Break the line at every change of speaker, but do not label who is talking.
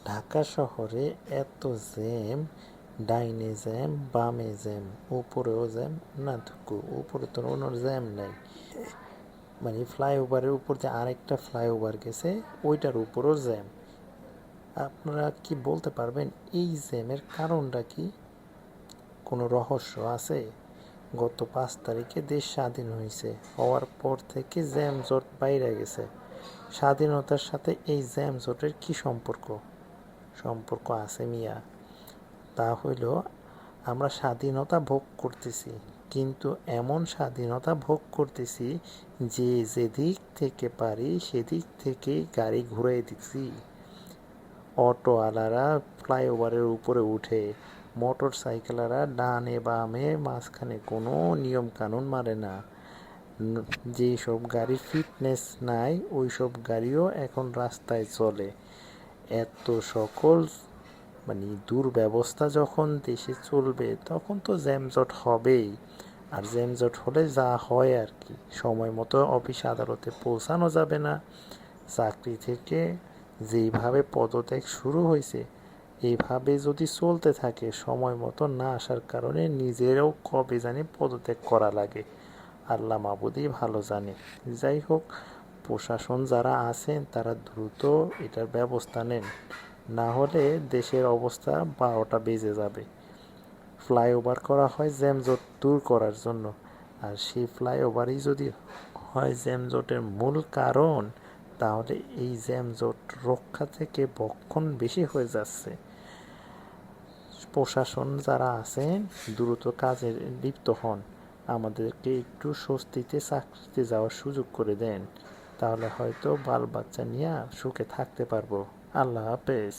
ঢাকা শহরে এত জ্যাম, ডাইনে জ্যাম, বামে জ্যাম, উপরেও জ্যাম, না থুকু উপরে তো কোনো জ্যাম নাই। মানে ফ্লাইওভারের উপর যে আরেকটা ফ্লাইওভার গেছে ওইটার উপরও জ্যাম। আপনারা কি বলতে পারবেন এই জ্যামের কারণটা কি? কোনো রহস্য আছে? গত 5 তারিখে দেশ স্বাধীন হয়েছে, হওয়ার পর থেকে জ্যাম জট বাইরে গেছে। স্বাধীনতার সাথে এই জ্যাম জটের কি সম্পর্ক? সম্পর্ক আছে মিয়া। তা হইল আমরা স্বাধীনতা ভোগ করতেছি, কিন্তু এমন স্বাধীনতা ভোগ করতেছি যে যেদিক থেকে পারি সেদিক থেকেই গাড়ি ঘুরাই দিচ্ছি। অটোওয়ালারা ফ্লাইওভারের উপরে উঠে, মোটর সাইকেলাররা ডানে বামে মাঝখানে কোনো নিয়ম কানুন মানে না। যেসব গাড়ির ফিটনেস নাই ওই সব গাড়িও এখন রাস্তায় চলে। এত সকল মানে দুর্ব্যবস্থা যখন দেশে চলবে তখন তো জ্যামজট হবেই। আর জ্যামজট হলে যা হয় আর কি, সময় মতো অফিস আদালতে পৌঁছানো যাবে না। চাকরি থেকে যেইভাবে পদত্যাগ শুরু হয়েছে এইভাবে যদি চলতে থাকে, সময় মতো না আসার কারণে নিজেরও কবে জানি পদত্যাগ করা লাগে, আল্লাহ মাবুদই ভালো জানে। যাই হোক, প্রশাসন যারা আছেন তারা দ্রুত এটার ব্যবস্থা নেন, না হলে দেশের অবস্থা 12টা বেজে যাবে। ফ্লাইওভার করা হয় জ্যামজট দূর করার জন্য, আর সেই ফ্লাইওভারই যদি হয় জ্যামজটের মূল কারণ, তাহলে এই জ্যামজট রক্ষা থেকে বক্ষণ বেশি হয়ে যাচ্ছে। প্রশাসন যারা আছেন দ্রুত কাজে লিপ্ত হন, আমাদেরকে একটু স্বস্তিতে চাকরিতে যাওয়ার সুযোগ করে দেন, তাহলে হয়তো বাল বাচ্চা নিয়ে সুখে থাকতে পারবো। আল্লাহ হাফেজ।